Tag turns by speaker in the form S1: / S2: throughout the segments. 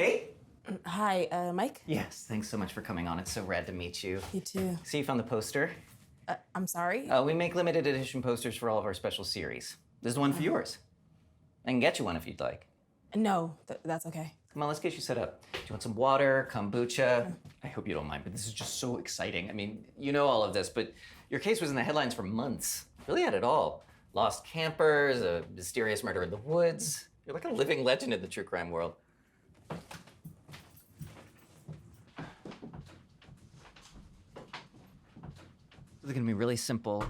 S1: Kate?
S2: Hi, Mike?
S1: Yes, thanks so much for coming on. It's so rad to meet you.
S2: You too.
S1: See, you found the poster?
S2: I'm sorry?
S1: We make limited edition posters for all of our special series. This is one for yours. I can get you one if you'd like.
S2: No, that's okay.
S1: Come on, let's get you set up. Do you want some water, kombucha? I hope you don't mind, but this is just so exciting. I mean, you know all of this, but your case was in the headlines for months. Really had it all. Lost campers, a mysterious murder in the woods. You're like a living legend in the true crime world. This is gonna be really simple.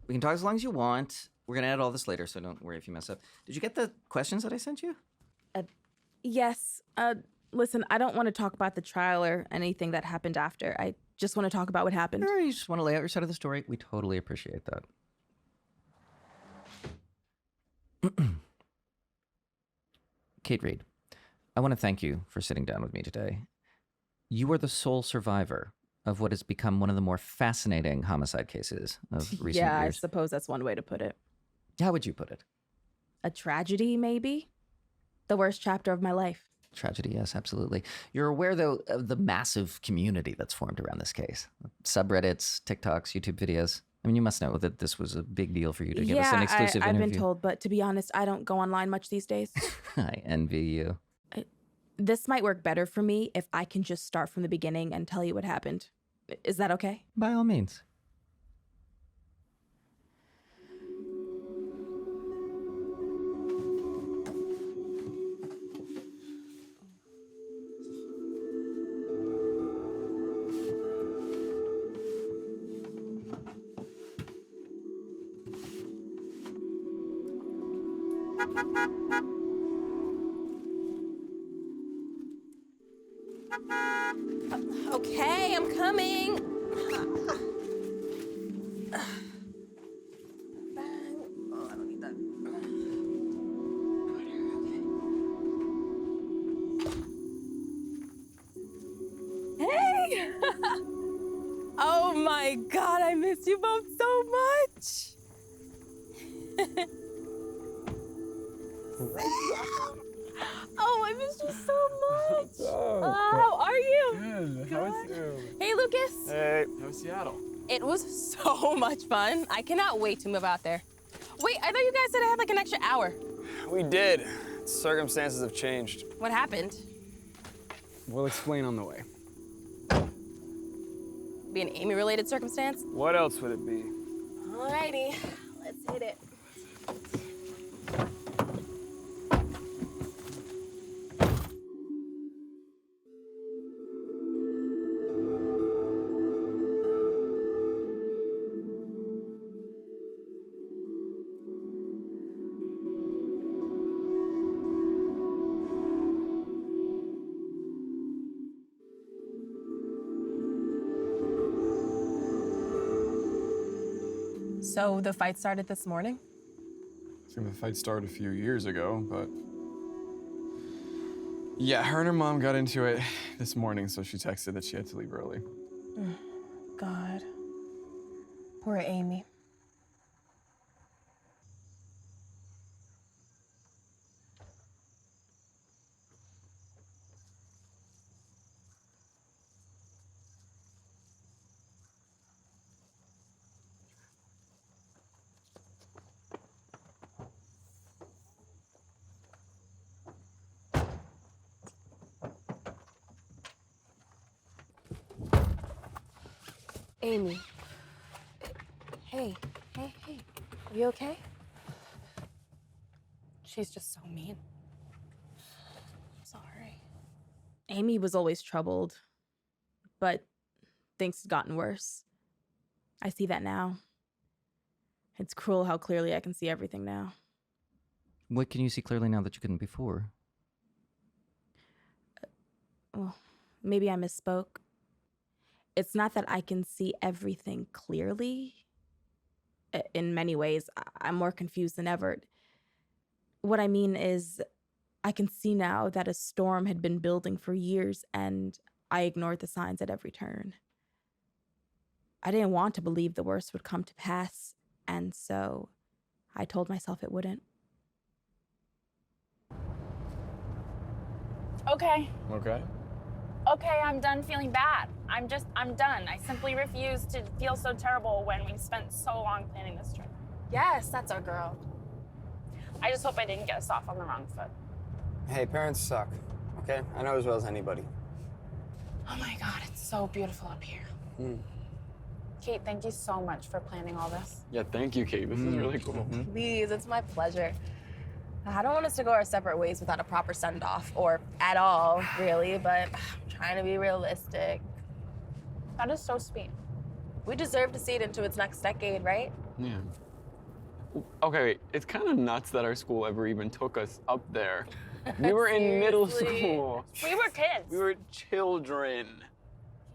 S1: We can talk as long as you want. We're gonna add all this later, so don't worry if you mess up. Did you get the questions that I sent you?
S2: Yes. Listen, I don't want to talk about the trial or anything that happened after. I just want to talk about what happened.
S1: Sure, you just want to lay out your side of the story. We totally appreciate that. Kate Reed, I want to thank you for sitting down with me today. You are the sole survivor of what has become one of the more fascinating homicide cases of recent years.
S2: Yeah, I suppose that's one way to put it.
S1: How would you put it?
S2: A tragedy, maybe? The worst chapter of my life.
S1: Tragedy, yes, absolutely. You're aware, though, of the massive community that's formed around this case. Subreddits, TikToks, YouTube videos. I mean, you must know that this was a big deal for you to give us an exclusive interview.
S2: Yeah, I've been told, but to be honest, I don't go online much these days.
S1: I envy you.
S2: This might work better for me if I can just start from the beginning and tell you what happened. Is that okay?
S1: By all means.
S2: Okay, I'm coming. Oh, I don't need that. Hey! Oh my God, I miss you both so much. Oh, I missed you so much. How are you?
S3: Good. How was you?
S2: Hey, Lucas.
S3: Hey, how was Seattle?
S4: It was so much fun. I cannot wait to move out there. Wait, I thought you guys said I had like an extra hour.
S3: We did. Circumstances have changed.
S4: What happened?
S3: We'll explain on the way.
S4: Be an Amy-related circumstance?
S3: What else would it be?
S4: Alrighty, let's hit it. So the fight started this morning?
S3: I think the fight started a few years ago, but... yeah, her and her mom got into it this morning, so she texted that she had to leave early.
S4: God. Poor Amy. Amy. Hey. Are you okay? She's just so mean. Sorry.
S2: Amy was always troubled, but things had gotten worse. I see that now. It's cruel how clearly I can see everything now.
S1: What can you see clearly now that you couldn't before?
S2: Well, maybe I misspoke. It's not that I can see everything clearly. In many ways, I'm more confused than ever. What I mean is, I can see now that a storm had been building for years, and I ignored the signs at every turn. I didn't want to believe the worst would come to pass, and so I told myself it wouldn't.
S5: Okay.
S3: Okay.
S5: Okay, I'm done feeling bad. I'm done. I simply refuse to feel so terrible when we spent so long planning this trip.
S4: Yes, that's our girl.
S5: I just hope I didn't get us off on the wrong foot.
S6: Hey, parents suck, okay? I know as well as anybody.
S5: Oh my God, it's so beautiful up here. Kate, thank you so much for planning all this.
S3: Yeah, thank you, Kate. This is really cool.
S4: Please, it's my pleasure. I don't want us to go our separate ways without a proper send-off, or at all, really, but I'm trying to be realistic.
S5: That is so sweet.
S4: We deserve to see it into its next decade, right?
S3: Yeah. Okay, wait. It's kind of nuts that our school ever even took us up there. We were in middle
S4: Seriously.
S3: school.
S5: We were kids.
S3: We were children.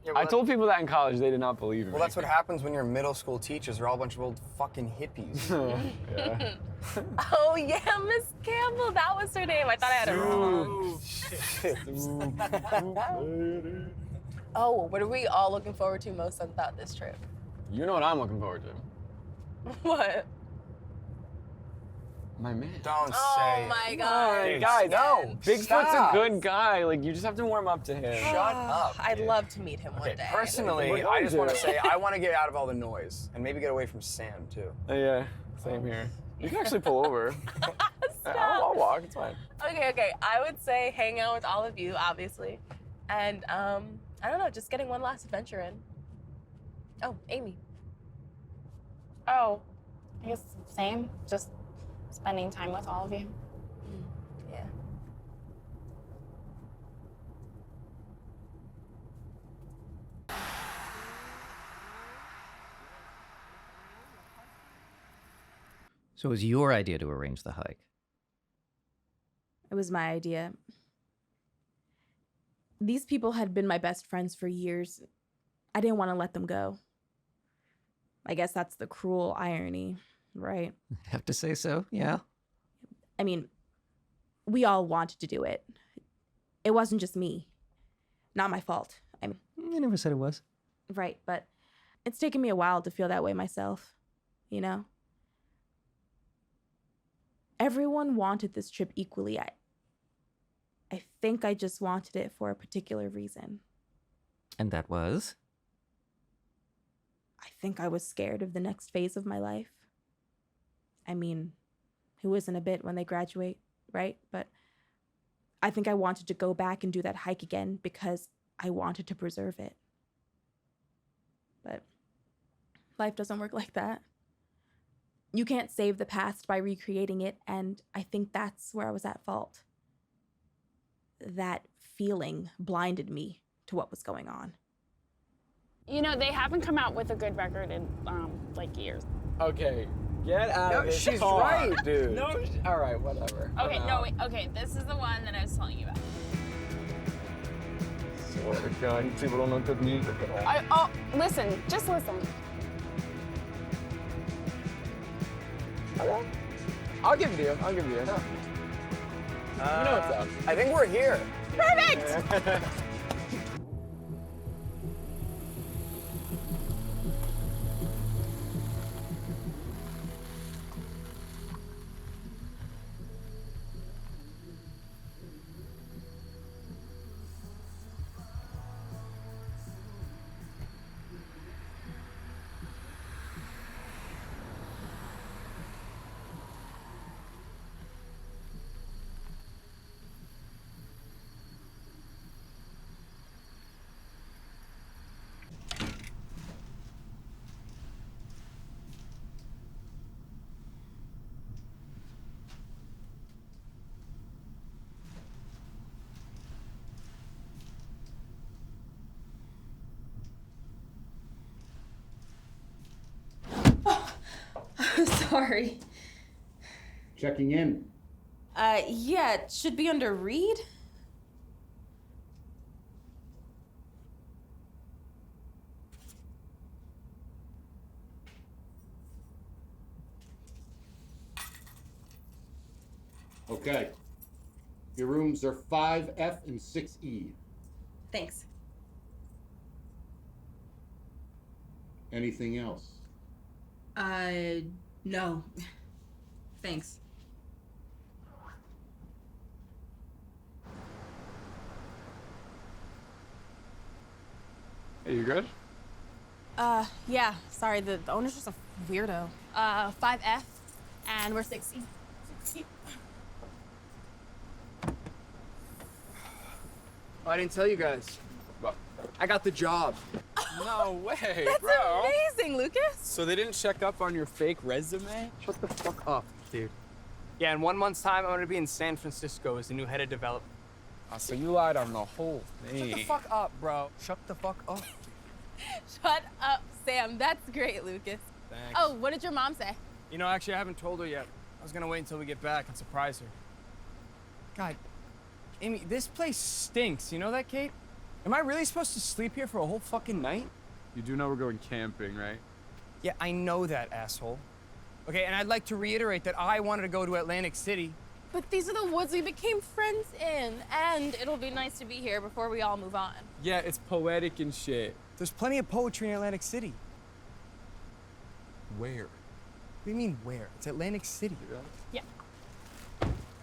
S6: Yeah,
S3: I told people that in college, they did not believe me.
S6: Well, that's what happens when your middle school teachers are all a bunch of old fucking hippies.
S3: Yeah.
S4: Oh, yeah, Miss Campbell, that was her name. I thought I had it wrong. Oh, what are we all looking forward to most about this trip?
S3: You know what I'm looking forward to?
S4: What?
S3: My man.
S6: Don't
S4: Oh
S6: say
S4: my
S6: it.
S4: God.
S6: Dude,
S3: Guys,
S6: no.
S3: Bigfoot's
S6: Stop.
S3: a good guy. Like, you just have to warm up to him.
S6: Shut up.
S4: I'd
S6: dude.
S4: love to meet him one
S6: Okay,
S4: day.
S6: personally,
S3: We're
S6: I
S3: going
S6: just want to
S3: to.
S6: say I want to get out of all the noise and maybe get away from Sam too.
S3: Yeah, same here. You can actually pull over. I'll walk, it's fine.
S4: Okay. I would say hang out with all of you, obviously. And, I don't know, just getting one last adventure in. Oh, Amy.
S5: Oh, I guess same. Just spending time with all of you.
S4: Yeah.
S1: So it was your idea to arrange the hike.
S2: It was my idea. These people had been my best friends for years. I didn't want to let them go. I guess that's the cruel irony, right?
S1: I'd have to say so, yeah.
S2: I mean, we all wanted to do it. It wasn't just me. Not my fault. I mean,
S1: I never said it was.
S2: right, but it's taken me a while to feel that way myself, you know? Everyone wanted this trip equally. I think I just wanted it for a particular reason.
S1: And that was?
S2: I think I was scared of the next phase of my life. I mean, who isn't a bit when they graduate, right? But I think I wanted to go back and do that hike again because I wanted to preserve it. But life doesn't work like that. You can't save the past by recreating it, and I think that's where I was at fault. That feeling blinded me to what was going on.
S5: You know, they haven't come out with a good record in, like, years.
S3: Okay, get out of this
S6: she's
S3: car.
S6: right, dude.
S3: No, all right, whatever.
S5: Okay, no, wait, okay, this is the one that I was telling you about.
S3: Swear to God, you people don't know good music at all.
S5: Listen, just listen.
S3: Okay. I'll give it to you. I'll give it to you. You know what's up.
S6: I think we're here.
S5: Perfect!
S2: Sorry.
S7: Checking in.
S2: Yeah, it should be under Reed.
S7: Okay. Your rooms are 5F and 6E.
S2: Thanks.
S7: Anything else?
S2: No. Thanks.
S3: Hey, you good?
S4: Yeah, sorry, the owner's just a weirdo. 5F, and we're 60.
S6: I didn't tell you guys.
S3: What?
S6: I got the job.
S3: No way,
S4: That's
S3: bro.
S4: amazing, Lucas.
S3: So they didn't check up on your fake resume?
S6: Shut the fuck up, dude. Yeah, in 1 month's time, I'm gonna be in San Francisco as the new head of development.
S3: Oh, so you lied on the whole thing.
S6: Shut the fuck up, bro. Shut the fuck up.
S4: Shut up, Sam. That's great, Lucas.
S6: Thanks.
S4: Oh, what did your mom say?
S6: You know, actually, I haven't told her yet. I was gonna wait until we get back and surprise her. God, Amy, this place stinks. You know that, Kate? Am I really supposed to sleep here for a whole fucking night?
S3: You do know we're going camping, right?
S6: Yeah, I know that, asshole. Okay, and I'd like to reiterate that I wanted to go to Atlantic City.
S4: But these are the woods we became friends in, and it'll be nice to be here before we all move on.
S3: Yeah, it's poetic and shit.
S6: There's plenty of poetry in Atlantic City.
S3: Where?
S6: What do you mean, where? It's Atlantic City.
S5: Yeah.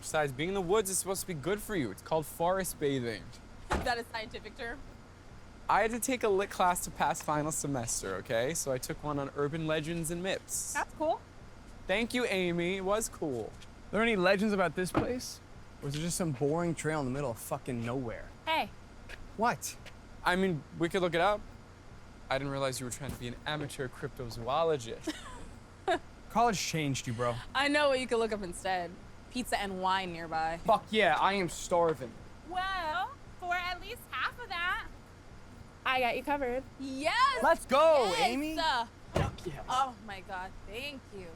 S3: Besides, being in the woods is supposed to be good for you. It's called forest bathing.
S4: Is that a scientific term?
S3: I had to take a lit class to pass final semester, okay? So I took one on urban legends and myths.
S5: That's cool.
S3: Thank you, Amy. It was cool.
S6: Are there any legends about this place? Or is it just some boring trail in the middle of fucking nowhere?
S5: Hey,
S6: What?
S3: I mean, we could look it up. I didn't realize you were trying to be an amateur cryptozoologist.
S6: College changed you, bro.
S4: I know what you could look up instead. Pizza and wine nearby.
S6: Fuck yeah, I am starving.
S5: well, for at least half of that, I got you covered.
S4: Yes!
S6: Let's go,
S4: yes!
S6: Amy.
S3: Fuck yes.
S4: Oh my god, thank you.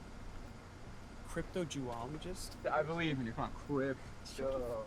S6: Cryptozoologist?
S3: I believe in you. Come on, crypto.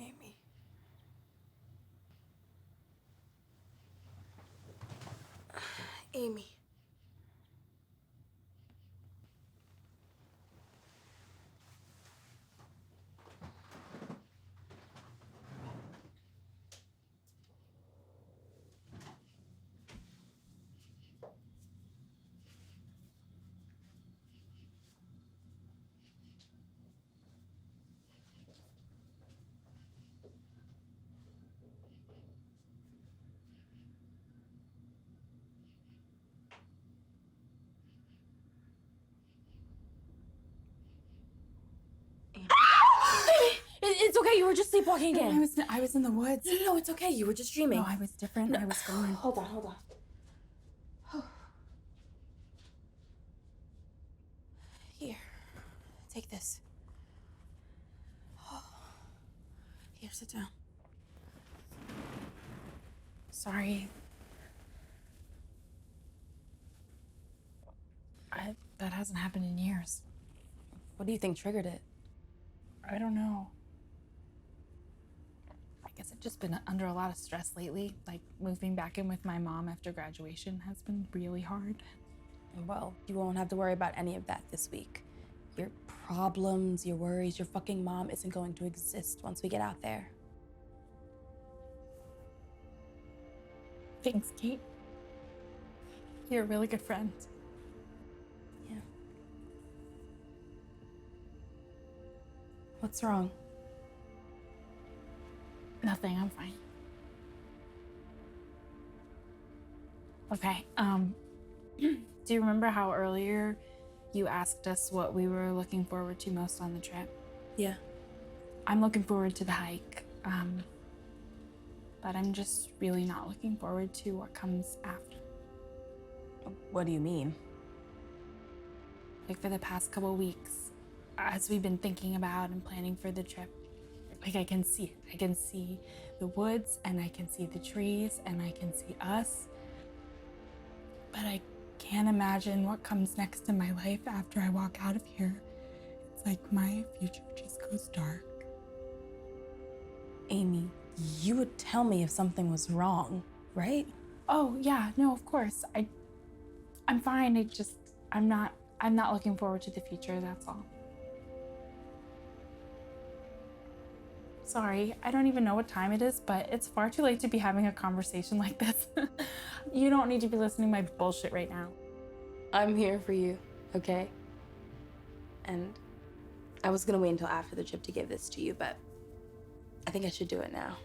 S4: Amy. Amy. It's okay, you were just sleepwalking again.
S2: I was in the woods.
S4: No, it's okay, you were just dreaming.
S2: No, I was different. I was going.
S4: Hold on. Here, take this. Here, sit down.
S2: Sorry. That hasn't happened in years.
S4: What do you think triggered it?
S2: I don't know. I guess I've just been under a lot of stress lately. Like, moving back in with my mom after graduation has been really hard.
S4: Well, you won't have to worry about any of that this week. Your problems, your worries, your fucking mom isn't going to exist once we get out there.
S2: Thanks, Kate. You're a really good friend.
S4: Yeah. What's wrong?
S2: Nothing, I'm fine. Okay, do you remember how earlier you asked us what we were looking forward to most on the trip?
S4: Yeah.
S2: I'm looking forward to the hike, but I'm just really not looking forward to what comes after.
S4: What do you mean?
S2: Like, for the past couple weeks, as we've been thinking about and planning for the trip, like, I can see it. I can see the woods, and I can see the trees, and I can see us.
S8: but I can't imagine what comes next in my life after I walk out of here. It's like my future just goes dark.
S4: Amy, you would tell me if something was wrong, right?
S8: Oh yeah, no, of course. I'm fine. I'm not looking forward to the future, that's all. Sorry, I don't even know what time it is, but it's far too late to be having a conversation like this. You don't need to be listening to my bullshit right now.
S4: I'm here for you, okay? And I was gonna wait until after the trip to give this to you, but I think I should do it now.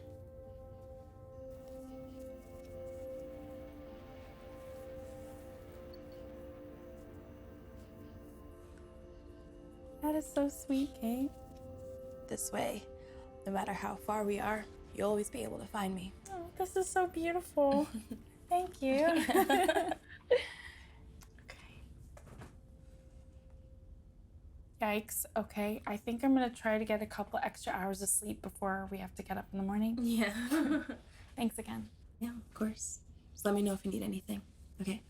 S8: That is so sweet, Kate.
S4: This way, no matter how far we are, you'll always be able to find me.
S8: Oh, this is so beautiful. Thank you. Yikes, okay. I think I'm gonna try to get a couple extra hours of sleep before we have to get up in the morning.
S4: Yeah.
S8: Thanks again.
S4: Yeah, of course. Just let me know if you need anything, okay?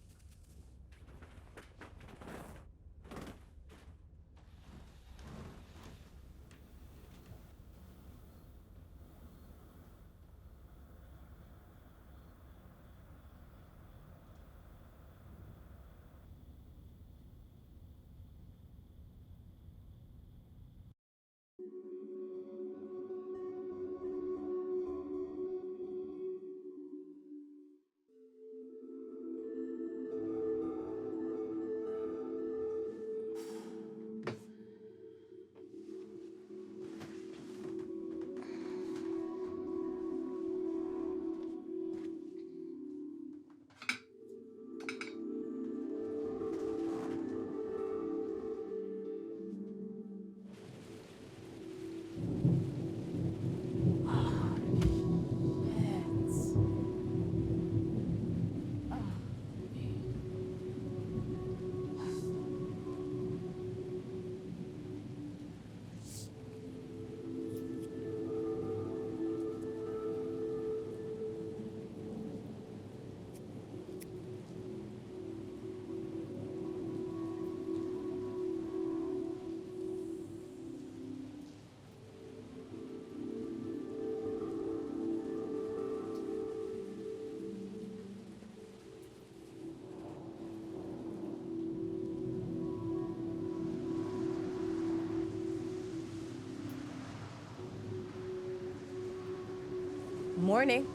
S4: Morning.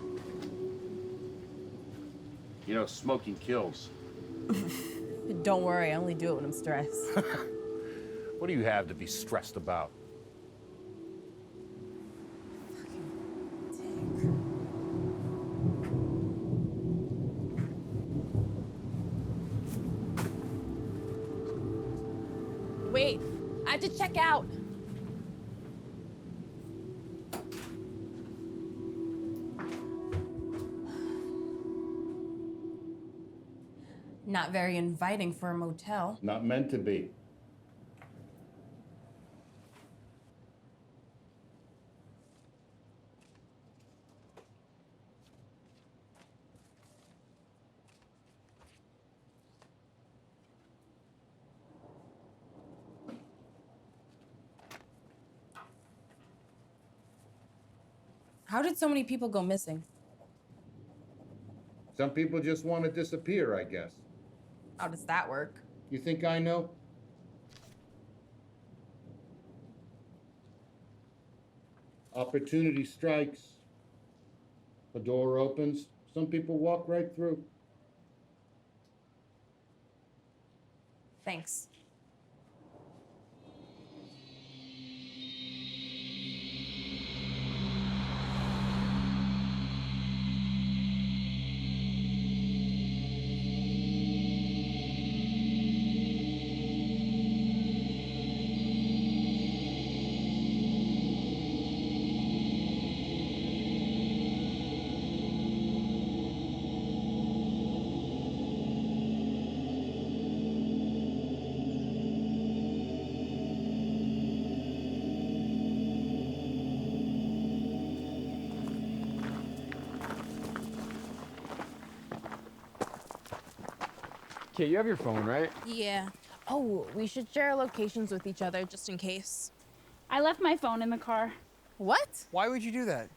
S7: You know, smoking kills.
S4: Don't worry, I only do it when I'm stressed.
S9: What do you have to be stressed about?
S4: Wait, I have to check out. Not very inviting for a motel.
S7: Not meant to be.
S4: How did so many people go missing?
S7: Some people just want to disappear, I guess.
S4: How does that work?
S7: You think I know? Opportunity strikes. A door opens. Some people walk right through.
S4: Thanks.
S3: Kate, you have your phone, right?
S2: Yeah. Oh, we should share locations with each other just in case.
S5: I left my phone in the car.
S2: What?
S6: Why would you do that?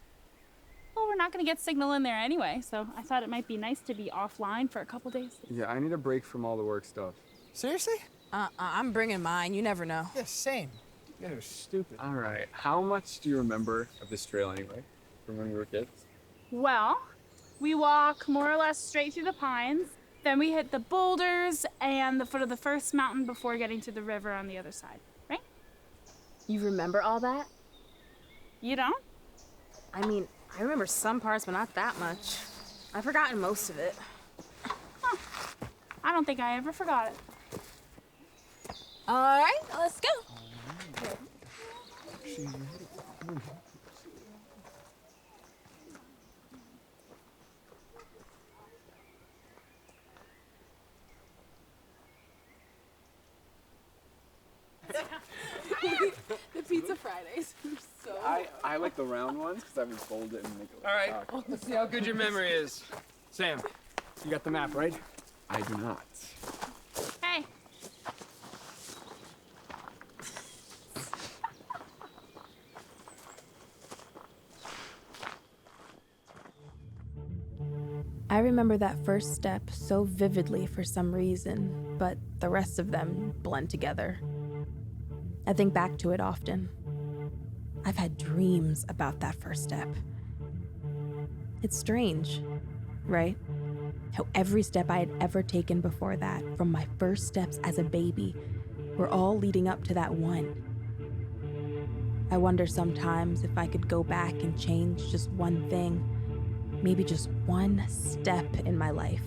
S5: Well, we're not gonna get signal in there anyway, so I thought it might be nice to be offline for a couple days.
S3: Yeah, I need a break from all the work stuff.
S6: Seriously?
S2: I'm bringing mine. You never know.
S6: Yeah, same. You guys are stupid.
S3: All right, how much do you remember of this trail anyway, from when we were kids?
S5: Well, we walk more or less straight through the pines, then we hit the boulders and the foot of the first mountain before getting to the river on the other side, right?
S2: You remember all that?
S5: You don't?
S2: I mean, I remember some parts, but not that much. I've forgotten most of it.
S5: I don't think I ever forgot it.
S2: All right, let's go.
S4: The Pizza Fridays are so.
S3: I like the round ones because I would fold it and make it.
S6: All right, let's see how good your memory is. Sam, you got the map, right?
S3: I do not.
S5: Hey.
S2: I remember that first step so vividly for some reason, but the rest of them blend together. I think back to it often. I've had dreams about that first step. It's strange, right? How every step I had ever taken before that, from my first steps as a baby, were all leading up to that one. I wonder sometimes if I could go back and change just one thing, maybe just one step in my life.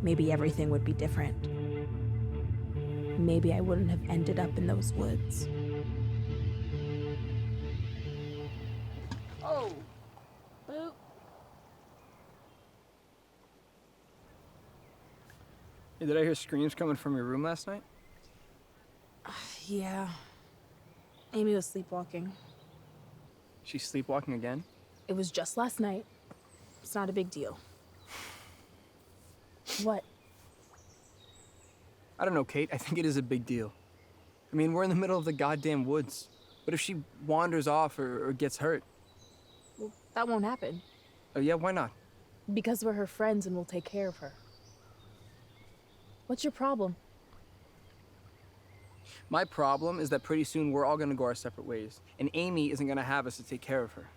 S2: Maybe everything would be different. Maybe I wouldn't have ended up in those woods.
S6: Oh.
S2: Boop.
S6: Hey, did I hear screams coming from your room last night?
S2: Yeah. Amy was sleepwalking.
S6: She's sleepwalking again?
S2: It was just last night. It's not a big deal. What?
S6: I don't know, Kate. I think it is a big deal. I mean, we're in the middle of the goddamn woods. What if she wanders off or gets hurt?
S2: Well, that won't happen.
S6: Oh, yeah? Why not?
S2: Because we're her friends and we'll take care of her. What's your problem?
S6: My problem is that pretty soon we're all gonna go our separate ways, and Amy isn't gonna have us to take care of her.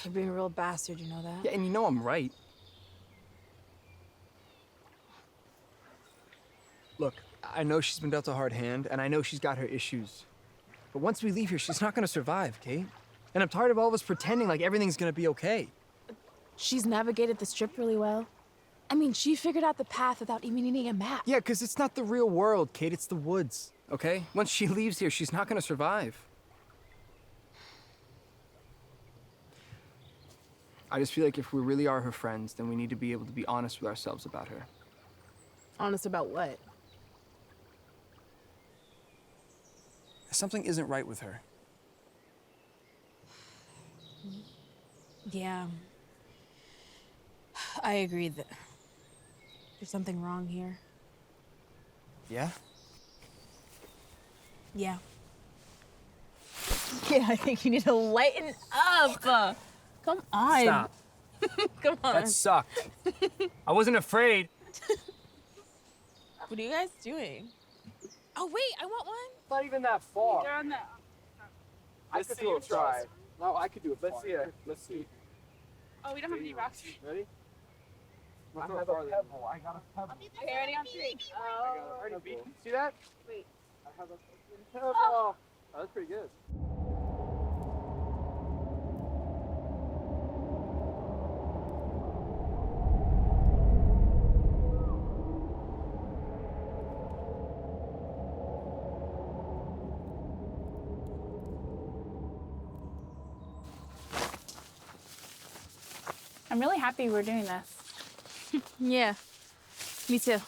S2: You're being a real bastard, you know that?
S6: Yeah, and you know I'm right. Look, I know she's been dealt a hard hand, and I know she's got her issues. But once we leave here, she's not gonna survive, Kate. And I'm tired of all of us pretending like everything's gonna be okay.
S2: She's navigated this trip really well. I mean, she figured out the path without even needing a map.
S6: Yeah, because it's not the real world, Kate. It's the woods, okay? Once she leaves here, she's not gonna survive. I just feel like if we really are her friends, then we need to be able to be honest with ourselves about her.
S2: Honest about what?
S6: Something isn't right with her.
S2: Yeah. I agree that there's something wrong here.
S6: Yeah?
S2: Yeah. Yeah, I think you need to lighten up. Come on.
S6: Stop.
S2: Come on.
S6: That sucked. I wasn't afraid.
S2: What are you guys doing? Oh, wait, I want one.
S6: Not even that far.
S5: They're on the.
S6: I could do a try. No, I could do it. Let's see it. Let's see.
S5: Oh, we don't have any rocks.
S6: Ready? I have a pebble. I got a pebble.
S5: Okay, ready on three.
S6: Ready? See that?
S5: Wait.
S6: I have a pebble. Oh, that's pretty good.
S5: I'm really happy we're doing this.
S2: Yeah, me too.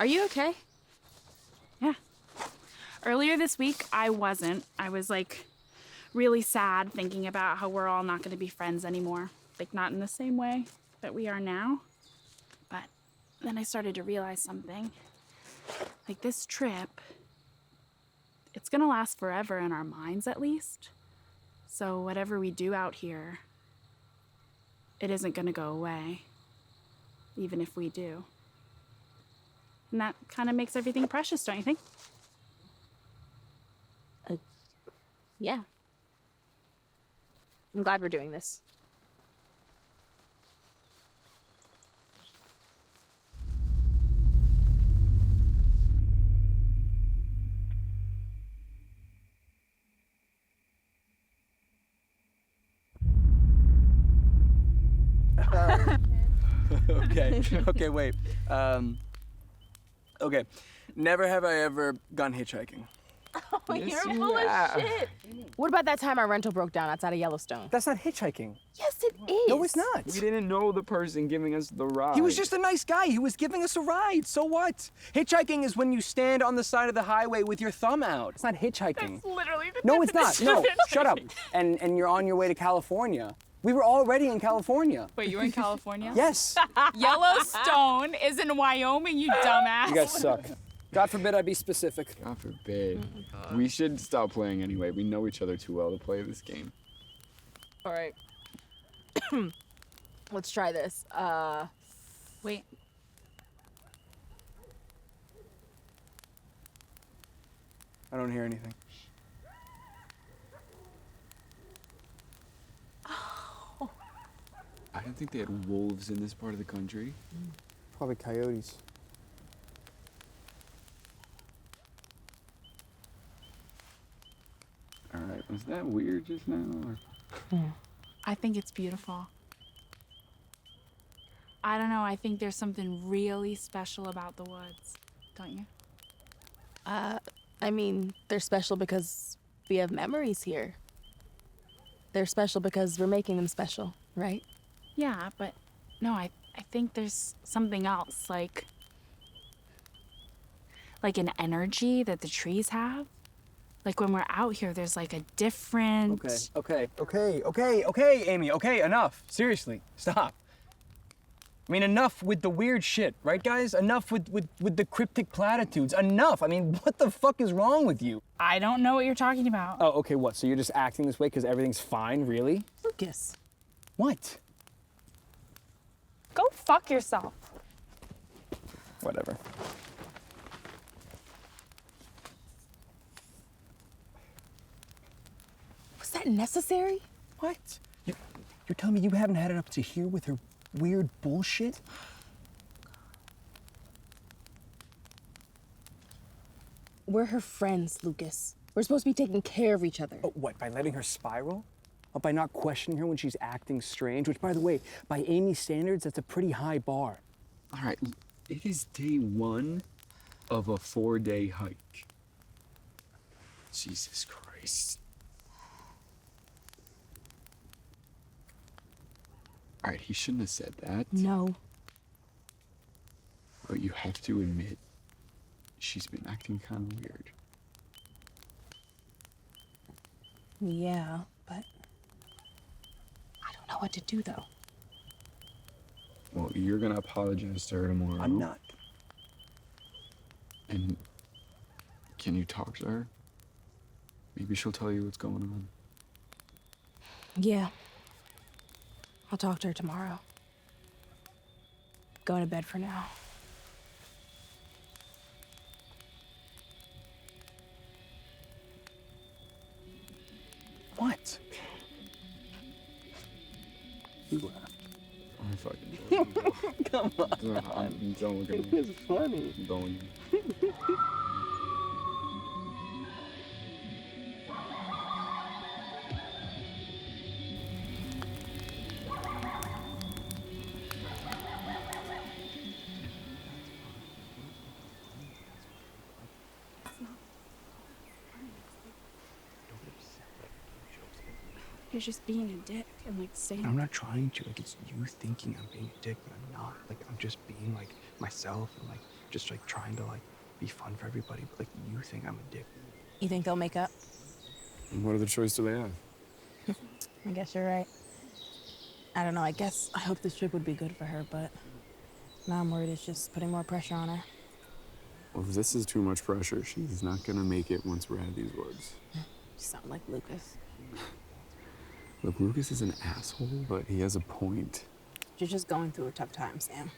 S2: Are you okay?
S5: Yeah. Earlier this week, I wasn't. I was like really sad thinking about how we're all not going to be friends anymore. Like, not in the same way that we are now. But then I started to realize something. Like, this trip, it's gonna last forever in our minds, at least. So whatever we do out here, it isn't gonna go away, even if we do. And that kind of makes everything precious, don't you think?
S2: Yeah. I'm glad we're doing this.
S6: Okay, wait. Okay. Never have I ever gone hitchhiking.
S2: Oh, you're full of shit. What about that time our rental broke down outside of Yellowstone?
S6: That's not hitchhiking.
S2: Yes, it is.
S6: No, it's not.
S3: We didn't know the person giving us the ride.
S6: He was just a nice guy. He was giving us a ride. So what? Hitchhiking is when you stand on the side of the highway with your thumb out. It's not hitchhiking.
S5: That's literally the
S6: No, it's not.
S5: definition
S6: No,
S5: of hitchhiking.
S6: shut up. And you're on your way to California. We were already in California.
S5: Wait, you're in California?
S6: Yes.
S5: Yellowstone is in Wyoming, you dumbass.
S6: You guys suck. God forbid I be specific.
S3: God forbid. We should stop playing anyway. We know each other too well to play this game.
S2: All right. Let's try this.
S5: Wait.
S6: I don't hear anything.
S3: I didn't think they had wolves in this part of the country.
S6: Probably coyotes.
S3: All right, was that weird just now? Or?
S5: I think it's beautiful. I don't know, I think there's something really special about the woods, don't you?
S2: I mean, they're special because we have memories here. They're special because we're making them special, right?
S5: Yeah, but no, I think there's something else, like an energy that the trees have. Like when we're out here, there's like a different...
S6: Okay, Amy, okay, enough. Seriously, stop. I mean, enough with the weird shit, right, guys? Enough with the cryptic platitudes. Enough. I mean, what the fuck is wrong with you?
S5: I don't know what you're talking about.
S6: Oh, okay, what? So you're just acting this way because everything's fine, really?
S2: Lucas.
S6: What?
S5: Go fuck yourself.
S6: Whatever.
S2: Was that necessary?
S6: What? You're telling me you haven't had it up to here with her weird bullshit?
S2: We're her friends, Lucas. We're supposed to be taking care of each other.
S6: Oh, what, by letting her spiral? Or by not questioning her when she's acting strange? Which, by the way, by Amy's standards, that's a pretty high bar.
S3: All right, it is day 1 of a 4-day hike. Jesus Christ. All right, he shouldn't have said that.
S2: No.
S3: But you have to admit, she's been acting kind of weird.
S2: Yeah, but I don't know what to do, though.
S3: Well, you're gonna apologize to her tomorrow.
S6: I'm not.
S3: And can you talk to her? Maybe she'll tell you what's going on.
S2: Yeah. I'll talk to her tomorrow. Going to bed for now.
S6: What?
S3: I'm fucking
S6: Come on.
S3: Don't look at me.
S6: It's funny.
S3: Don't.
S5: You're just being a dick and like saying...
S6: I'm not trying to. Like, it's you thinking I'm being a dick, but I'm not. Like, I'm just being, like, myself and, like, just, like, trying to, like, be fun for everybody. But, like, you think I'm a dick.
S2: You think they'll make up?
S3: What other choice do they have?
S2: I guess you're right. I don't know, I guess I hope this trip would be good for her, but now I'm worried it's just putting more pressure on her.
S3: Well, if this is too much pressure, she's not gonna make it once we're out of these woods.
S2: You sound like Lucas.
S3: Look, Lucas is an asshole, but he has a point.
S2: You're just going through a tough time, Sam.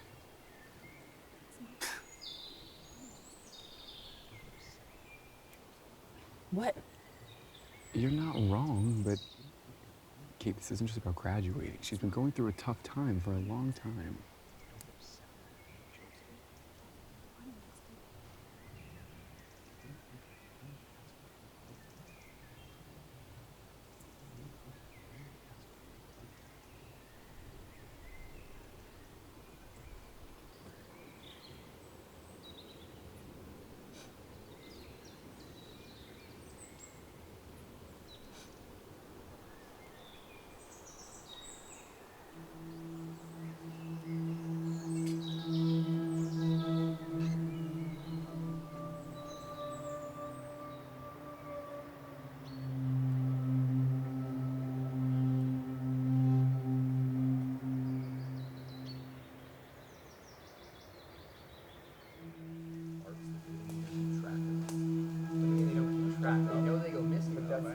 S2: What?
S3: You're not wrong, but Kate, this isn't just about graduating. She's been going through a tough time for a long time.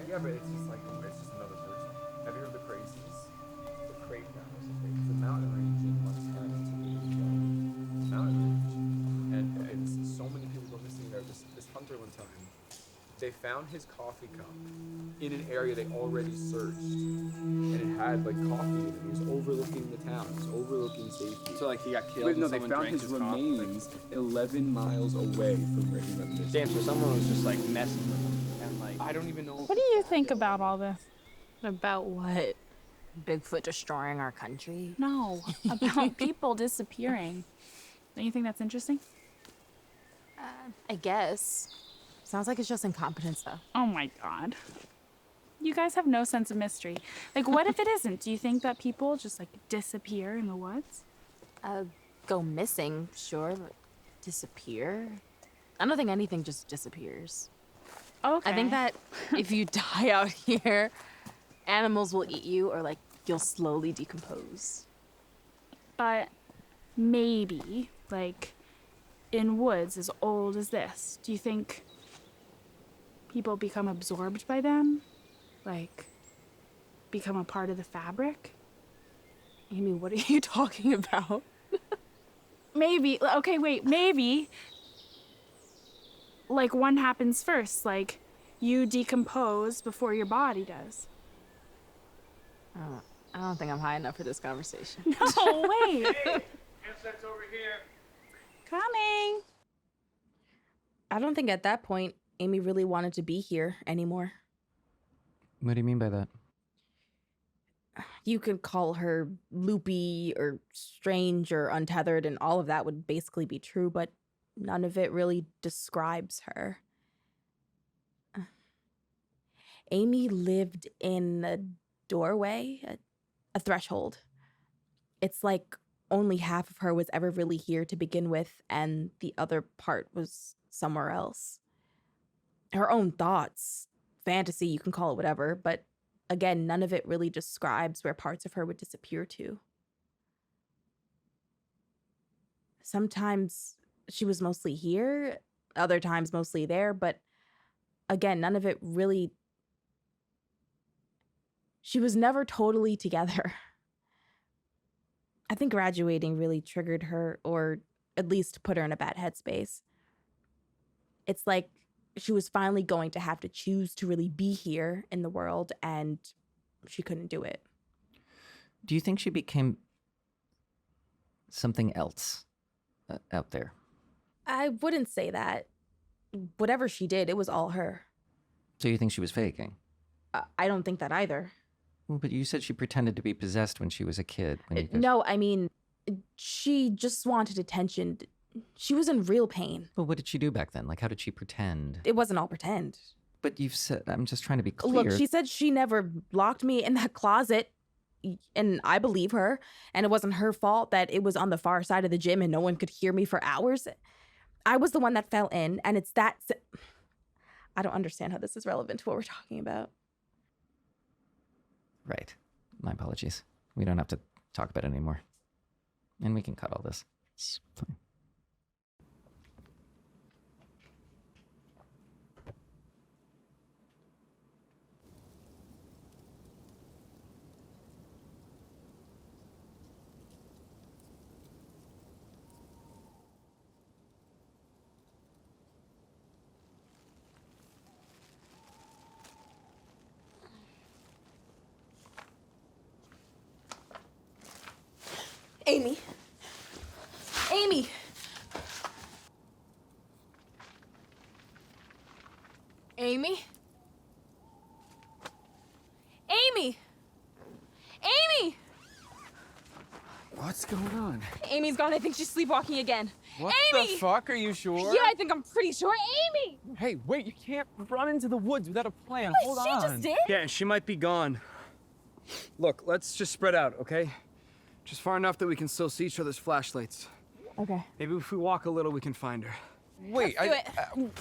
S6: Yeah, but it's just like, it's just another person. Have you heard the crazies? The Craig Mountains. It's a mountain range in Montana. It's a mountain range. And it's so many people go missing there. This hunter one time, they found his coffee cup in an area they already searched. And it had like coffee in it. It was overlooking the town. It was overlooking safety.
S3: So like he got killed
S6: Wait,
S3: and
S6: no, they
S3: someone
S6: found
S3: drank
S6: his
S3: coffee?
S6: remains 11 miles away from where he went missing.
S3: Damn, so someone was just like messing with him. And like,
S6: I don't even know.
S5: What do you think about all this?
S2: About what? Bigfoot destroying our country?
S5: No, about people disappearing. Don't you think that's interesting?
S2: I guess. Sounds like it's just incompetence, though.
S5: Oh my God. You guys have no sense of mystery. Like, what if it isn't? Do you think that people just like disappear in the woods?
S2: Go missing, sure, but disappear? I don't think anything just disappears.
S5: Okay.
S2: I think that if you die out here, animals will eat you or like you'll slowly decompose.
S5: But maybe, like, in woods as old as this, do you think people become absorbed by them? Like, become a part of the fabric?
S2: Amy, what are you talking about?
S5: Maybe, okay, wait, maybe, like, one happens first, like, you decompose before your body does.
S2: I don't think I'm high enough for this conversation.
S5: No, wait.
S9: Handsets over here.
S5: Coming.
S2: I don't think at that point Amy really wanted to be here anymore.
S1: What do you mean by that?
S2: You could call her loopy or strange or untethered, and all of that would basically be true, but none of it really describes her. Amy lived in a doorway, a threshold. It's like only half of her was ever really here to begin with, and the other part was somewhere else. Her own thoughts, fantasy, you can call it whatever, but again, none of it really describes where parts of her would disappear to. Sometimes she was mostly here, other times mostly there, but again, none of it really... She was never totally together. I think graduating really triggered her, or at least put her in a bad headspace. It's like she was finally going to have to choose to really be here in the world, and she couldn't do it.
S1: Do you think she became something else out there?
S2: I wouldn't say that. Whatever she did, it was all her.
S1: So you think she was faking?
S2: I don't think that either.
S1: Well, but you said she pretended to be possessed when she was a kid.
S2: No, I mean, she just wanted attention. She was in real pain.
S1: But what did she do back then? Like, how did she pretend?
S2: It wasn't all pretend.
S1: But you've said, I'm just trying to be clear.
S2: Look, she said she never locked me in that closet, and I believe her. And it wasn't her fault that it was on the far side of the gym and no one could hear me for hours. I was the one that fell in, and it's that... I don't understand how this is relevant to what we're talking about.
S1: Right. My apologies. We don't have to talk about it anymore. And we can cut all this. It's fine.
S4: Amy. Amy.
S2: Amy? Amy! Amy!
S3: What's going on?
S2: Amy's gone. I think she's sleepwalking again.
S3: What
S2: Amy!
S3: the fuck? Are you sure?
S2: Yeah, I think I'm pretty sure. Amy!
S3: Hey, wait, you can't run into the woods without a plan. Hold
S2: She
S3: on.
S2: just did?
S6: Yeah, she might be gone. Look, let's just spread out, okay? Just far enough that we can still see each other's flashlights.
S2: Okay.
S6: Maybe if we walk a little, we can find her.
S3: Wait,
S2: Let's do it.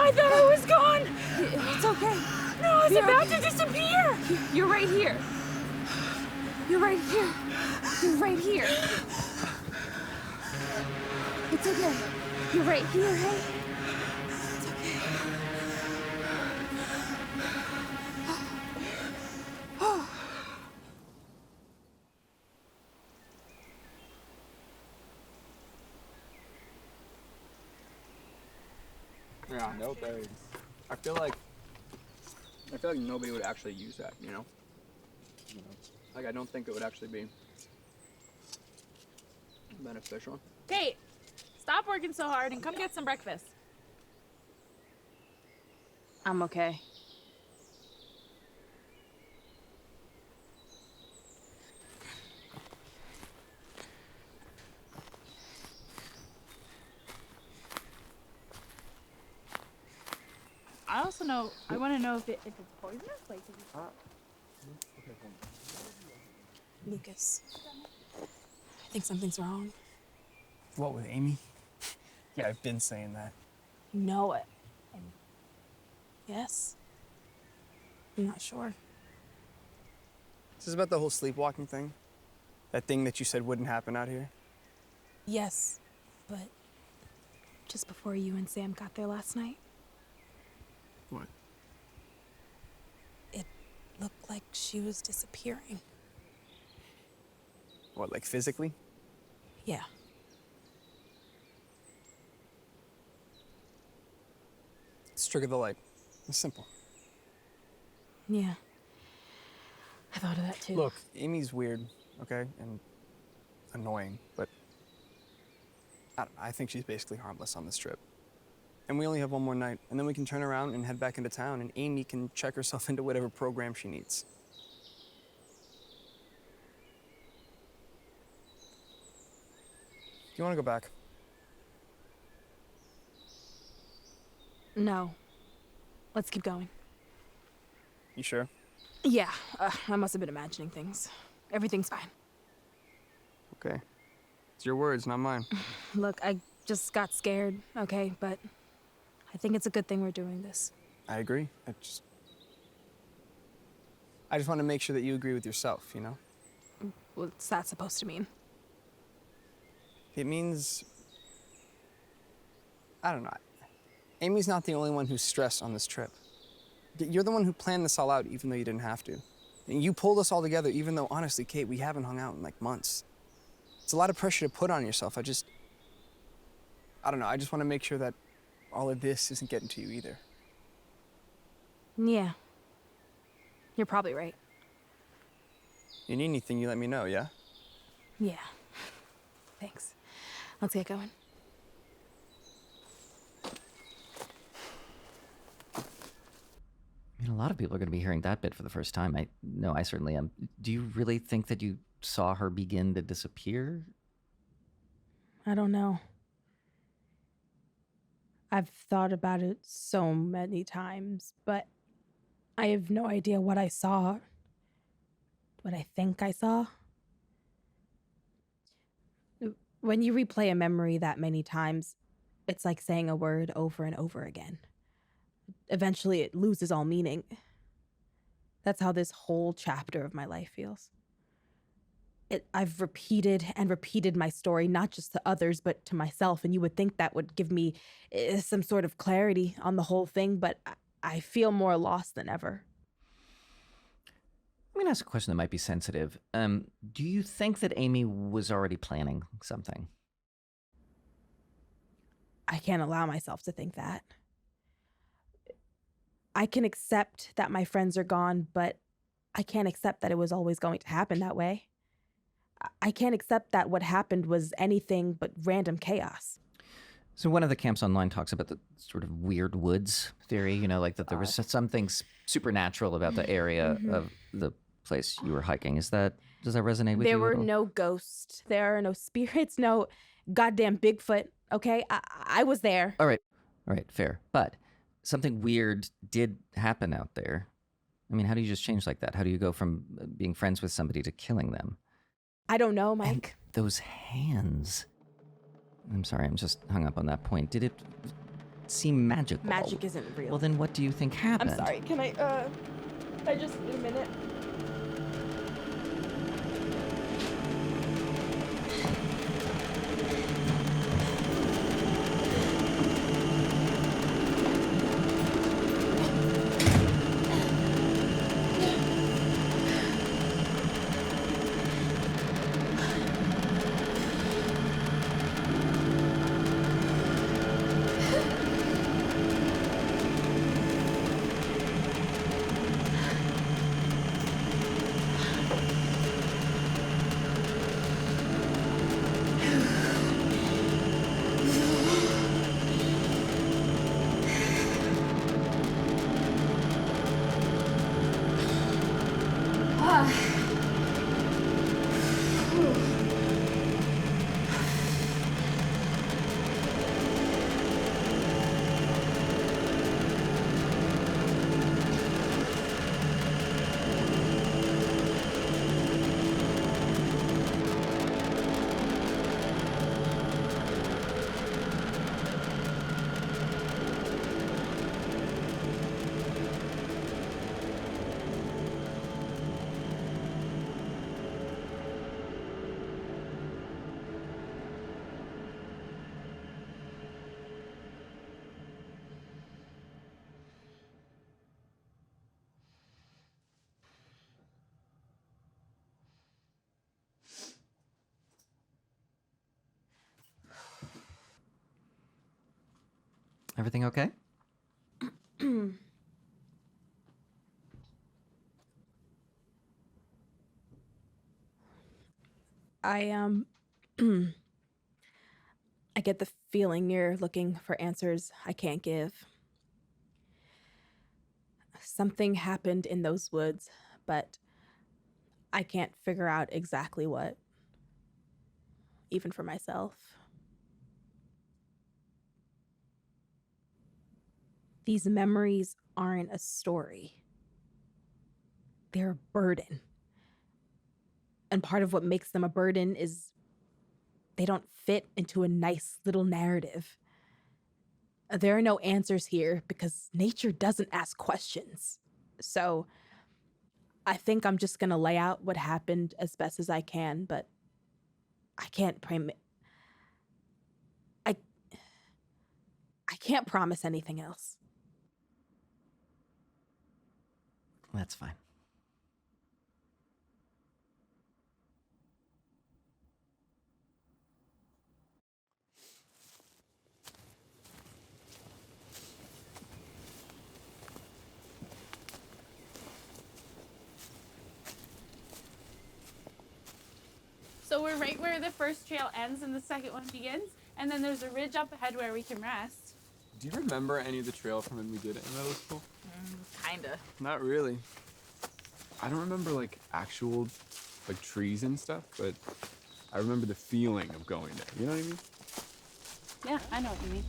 S2: I thought I was gone.
S4: It's okay.
S2: No, I was
S4: You're
S2: about
S4: okay.
S2: to disappear.
S4: You're right here. You're right here. You're right here. It's okay. You're right here, hey? It's okay.
S6: Yeah, no berries. I feel like nobody would actually use that, you know? Like, I don't think it would actually be beneficial.
S5: Kate, stop working so hard and come get some breakfast.
S2: I'm okay.
S5: I want to know if it's poisonous. Like,
S4: Lucas, I think something's wrong.
S6: What, with Amy? Yeah, I've been saying that.
S4: You know it. Yes. I'm not sure.
S6: Is this about the whole sleepwalking thing? That thing that you said wouldn't happen out here?
S4: Yes, but just before you and Sam got there last night,
S6: What?
S4: it looked like she was disappearing.
S6: What, like physically?
S4: Yeah.
S6: Let's trigger the light. It's simple.
S4: Yeah. I thought of that too.
S6: Look, Amy's weird, okay? And annoying, but I think she's basically harmless on this trip. And we only have one more night, and then we can turn around and head back into town, and Amy can check herself into whatever program she needs. Do you want to go back?
S2: No. Let's keep going.
S6: You sure?
S2: Yeah, I must have been imagining things. Everything's fine.
S6: Okay. It's your words, not mine.
S2: Look, I just got scared, okay? But I think it's a good thing we're doing this.
S6: I agree. I just want to make sure that you agree with yourself, you know?
S2: What's that supposed to mean?
S6: It means... I don't know. Amy's not the only one who's stressed on this trip. You're the one who planned this all out even though you didn't have to. And you pulled us all together even though, honestly, Kate, we haven't hung out in like months. It's a lot of pressure to put on yourself. I don't know. I just want to make sure that all of this isn't getting to you either.
S2: Yeah. You're probably right.
S6: You need anything, you let me know, yeah?
S2: Yeah. Thanks. Let's get going.
S1: I mean, a lot of people are going to be hearing that bit for the first time. I know I certainly am. Do you really think that you saw her begin to disappear?
S2: I don't know. I've thought about it so many times, but I have no idea what I saw. What I think I saw. When you replay a memory that many times, it's like saying a word over and over again. Eventually, it loses all meaning. That's how this whole chapter of my life feels. I've repeated and repeated my story, not just to others, but to myself, and you would think that would give me some sort of clarity on the whole thing, but I feel more lost than ever.
S1: I'm going to ask a question that might be sensitive. Do you think that Amy was already planning something?
S2: I can't allow myself to think that. I can accept that my friends are gone, but I can't accept that it was always going to happen that way. I can't accept that what happened was anything but random chaos.
S1: So one of the camps online talks about the sort of weird woods theory, you know, like that there was something supernatural about the area of the place you were hiking. Does that resonate with you?
S2: There were no ghosts. There are no spirits, no goddamn Bigfoot, okay? I was there.
S1: All right, fair. But something weird did happen out there. I mean, how do you just change like that? How do you go from being friends with somebody to killing them?
S2: I don't know, Mike.
S1: And those hands. I'm sorry, I'm just hung up on that point. Did it seem magical?
S2: Magic isn't real.
S1: Well, then what do you think happened?
S2: I'm sorry, can I just need a minute?
S1: Everything okay?
S2: I get the feeling you're looking for answers I can't give. Something happened in those woods, but I can't figure out exactly what, even for myself. These memories aren't a story. They're a burden. And part of what makes them a burden is they don't fit into a nice little narrative. There are no answers here because nature doesn't ask questions. So I think I'm just gonna lay out what happened as best as I can, but I can't I can't promise anything else.
S1: That's fine.
S5: So we're right where the first trail ends and the second one begins, and then there's a ridge up ahead where we can rest.
S3: Do you remember any of the trail from when we did it in middle school?
S2: Kinda.
S3: Not really. I don't remember like actual like trees and stuff, but I remember the feeling of going there. You know what I mean?
S5: Yeah, I know what you mean.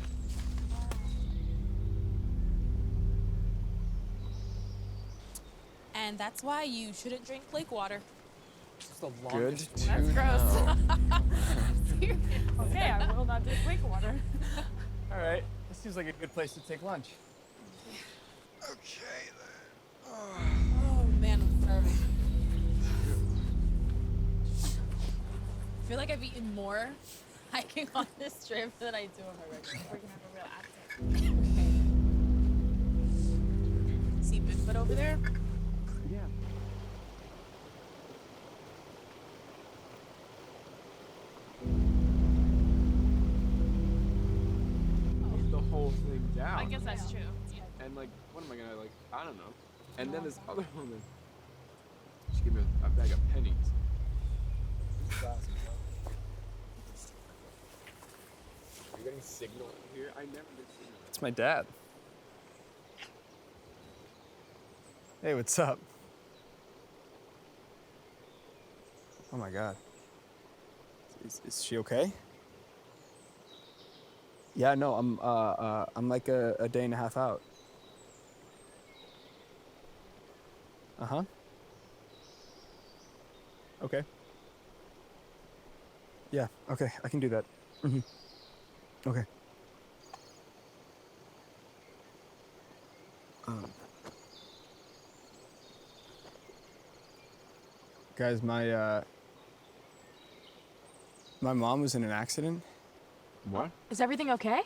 S10: And that's why you shouldn't drink lake water.
S6: It's the
S3: Good
S6: longest.
S3: to
S5: That's
S3: know.
S5: Okay, I will not drink lake water.
S6: All right, this seems like a good place to take lunch.
S3: Okay then.
S10: Oh man, I'm starving. I feel like I've eaten more hiking on this trip than I do on my regular.
S5: We're gonna have a real appetite.
S10: See Bigfoot over there?
S3: Yeah. The whole thing down.
S5: I guess that's true.
S3: And like, what am I gonna like? I don't know. And then this other woman, she gave me a bag of pennies. Are you getting signal in here? I never get signal.
S6: It's my dad. Hey, what's up? Oh my God. Is she okay? Yeah, no, I'm like a day and a half out. Uh-huh. Okay. Yeah, okay, I can do that. Mm-hmm. Okay. Guys, my mom was in an accident.
S3: What?
S2: Is everything okay?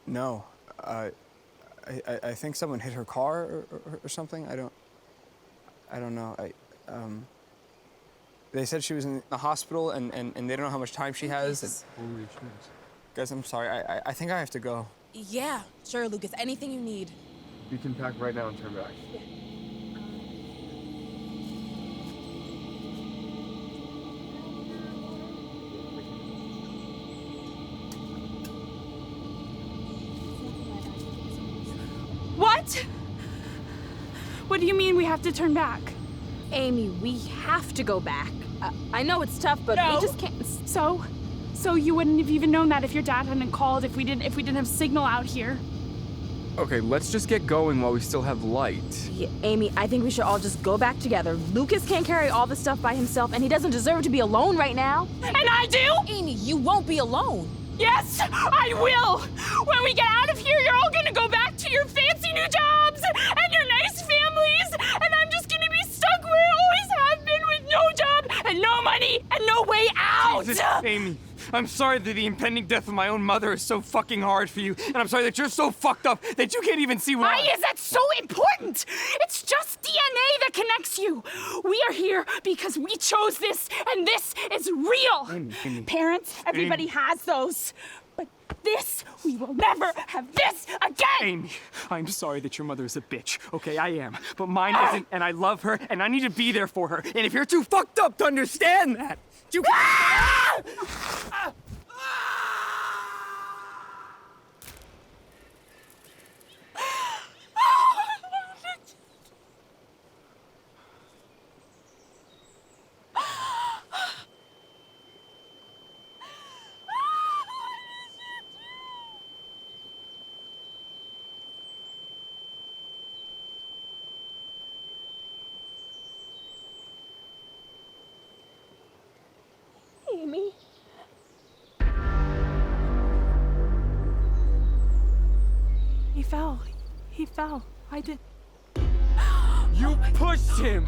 S6: No, I think someone hit her car or something. I don't know. They said she was in the hospital and they don't know how much time she has. And,
S3: Holy shit.
S6: guys, I'm sorry. I think I have to go.
S10: Yeah, sure, Lucas. Anything you need.
S3: You can pack right now and turn back.
S5: What? What do you mean we have to turn back?
S2: Amy, we have to go back. I know it's tough, but
S5: No.
S2: we just can't.
S5: So you wouldn't have even known that if your dad hadn't called, if we didn't have signal out here.
S3: Okay, let's just get going while we still have light.
S2: Yeah, Amy, I think we should all just go back together. Lucas can't carry all the stuff by himself, and he doesn't deserve to be alone right now.
S5: And I do?
S10: Amy, you won't be alone.
S5: Yes, I will! When we get out of here, you're all gonna go back to your fancy new jobs and your nice families, and I'm just gonna be stuck where I always have been with no job and no money and no way out!
S6: Jesus, Amy, I'm sorry that the impending death of my own mother is so fucking hard for you, and I'm sorry that you're so fucked up that you can't even see why.
S5: Why is that so important? It's just DNA that connects you. We are here because we chose this, and this is real.
S6: Amy.
S5: Parents, everybody has those. But this, we will never have this again!
S6: Amy, I'm sorry that your mother is a bitch. Okay, I am. But mine isn't, and I love her, and I need to be there for her. And if you're too fucked up to understand that, you
S5: fell. He fell. I did.
S6: You pushed him!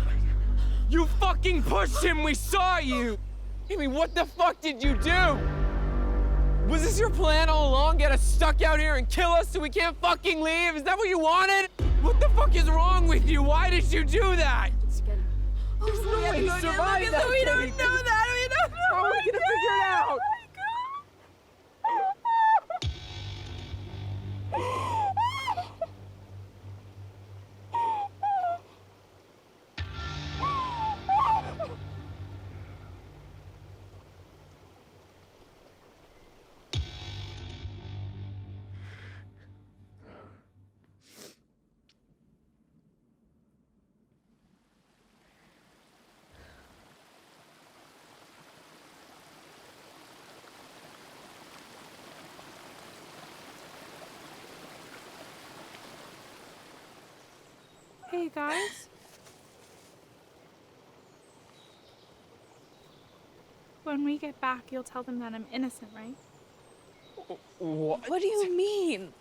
S6: You fucking pushed him! We saw you! Amy, what the fuck did you do? Was this your plan all along? Get us stuck out here and kill us so we can't fucking leave? Is that what you wanted? What the fuck is wrong with you? Why did you do that? There's no way he survived that.
S2: We don't know that. We don't know.
S6: How are we gonna figure it out?
S5: Hey, guys. When we get back, you'll tell them that I'm innocent, right?
S6: What?
S2: What do you mean?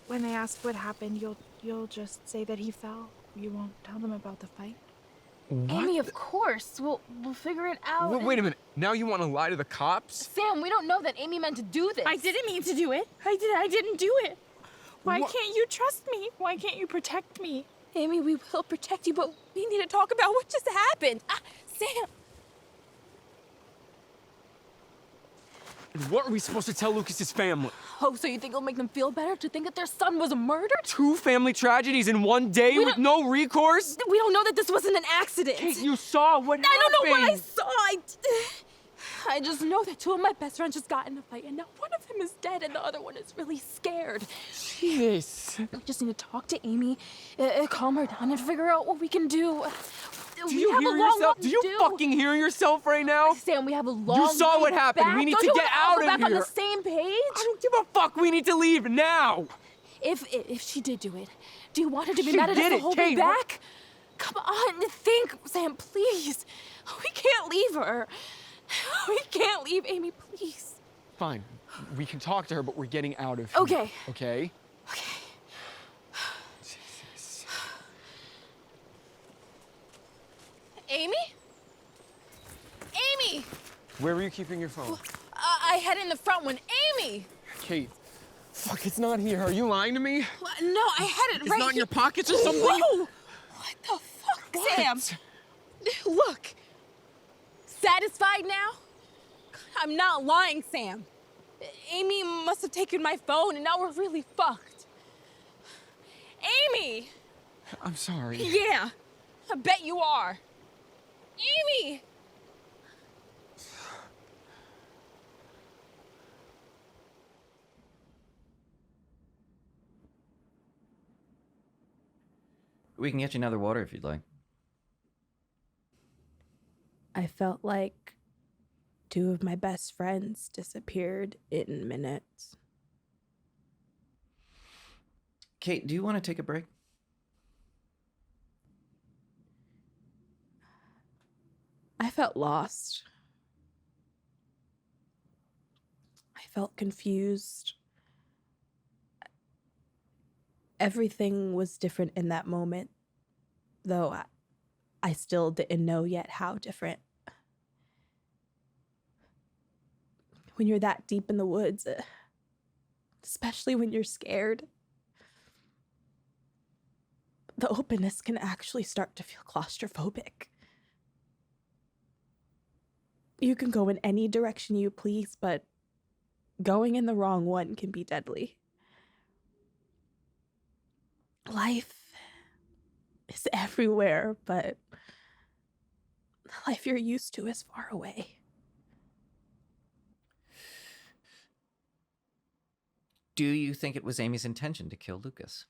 S5: When they ask what happened, you'll just say that he fell. You won't tell them about the fight.
S6: What?
S10: Amy, of course. We'll figure it out.
S3: Wait a minute. Now you want to lie to the cops?
S10: Sam, we don't know that Amy meant to do this.
S5: I didn't mean to do it. I didn't do it. Why
S6: What?
S5: can't you trust me? Why can't you protect me?
S2: Amy, we will protect you, but we need to talk about what just happened. Sam.
S6: And what are we supposed to tell Lucas's family?
S10: Oh, so you think it'll make them feel better to think that their son was murdered?
S6: 2 family tragedies in one day with no recourse?
S2: We don't know that this wasn't an accident.
S6: Kate, you saw what happened.
S2: I don't know what I saw. I just know that 2 of my best friends just got in a fight, and now one of them is dead, and the other one is really scared.
S6: Jesus.
S2: We just need to talk to Amy, calm her down, and figure out what we can do.
S6: Do you hear yourself? Do you fucking hear yourself right now?
S2: Sam, we have a long
S6: You saw
S2: way
S6: what happened.
S2: back.
S6: We need
S2: Don't
S6: to
S2: you
S6: get
S2: wanna all
S6: out
S2: go
S6: of
S2: back on
S6: here.
S2: the same page?
S6: I don't give a fuck. We need to leave now.
S2: If she did do it, do you want her to be
S6: She
S2: mad at us
S6: did
S2: the
S6: it,
S2: whole
S6: Kate.
S2: way back? Come on, think, Sam, please. We can't leave her. We can't leave Amy, please.
S6: Fine. We can talk to her, but we're getting out of here.
S2: Okay.
S6: Okay?
S2: Okay.
S6: Jesus.
S10: Amy? Amy!
S6: Where were you keeping your phone?
S10: I had it in the front one. Amy!
S6: Kate. Fuck, it's not here. Are you lying to me?
S10: No, I had it
S6: It's
S10: right
S6: not in
S10: here.
S6: your pockets or something?
S10: Whoa! What the fuck,
S6: What?
S10: Sam? Look. Satisfied now? I'm not lying, Sam. Amy must have taken my phone, and now we're really fucked. Amy!
S6: I'm sorry.
S10: Yeah, I bet you are. Amy!
S1: We can get you another water if you'd like.
S2: I felt like 2 of my best friends disappeared in minutes.
S1: Kate, do you want to take a break?
S2: I felt lost. I felt confused. Everything was different in that moment, though I still didn't know yet how different. When you're that deep in the woods, especially when you're scared, the openness can actually start to feel claustrophobic. You can go in any direction you please, but going in the wrong one can be deadly. Life is everywhere, but the life you're used to is far away.
S1: Do you think it was Amy's intention to kill Lucas?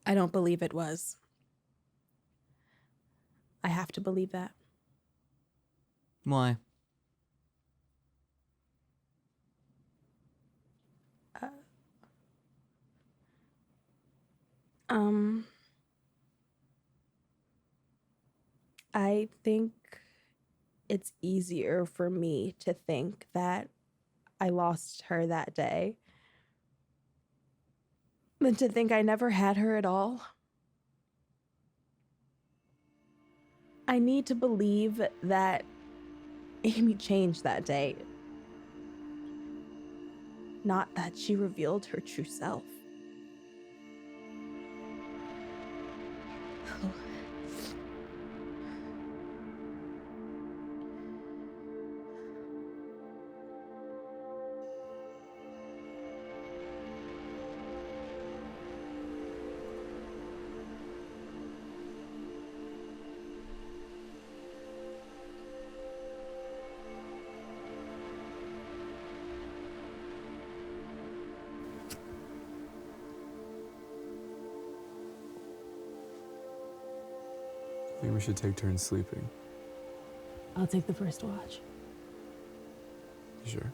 S2: I don't believe it was. I have to believe that.
S1: Why?
S2: I think it's easier for me to think that I lost her that day than to think I never had her at all. I need to believe that Amy changed that day, not that she revealed her true self.
S3: I think we should take turns sleeping.
S2: I'll take the first watch.
S3: You sure?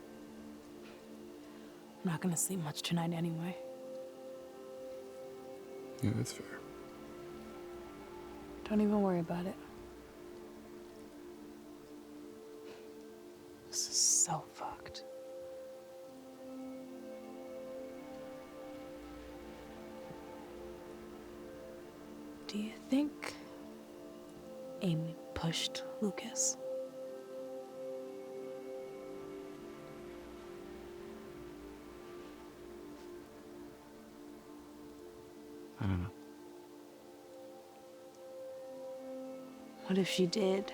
S2: I'm not gonna sleep much tonight anyway.
S3: Yeah, that's fair.
S2: Don't even worry about it. This is so fucked. Do you think Amy pushed Lucas?
S3: I don't know.
S2: What if she did?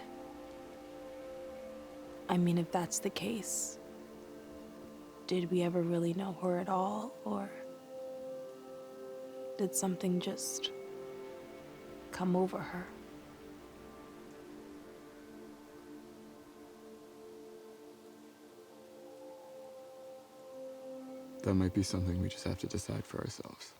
S2: I mean, if that's the case, did we ever really know her at all? Or did something just come over her?
S3: That might be something we just have to decide for ourselves.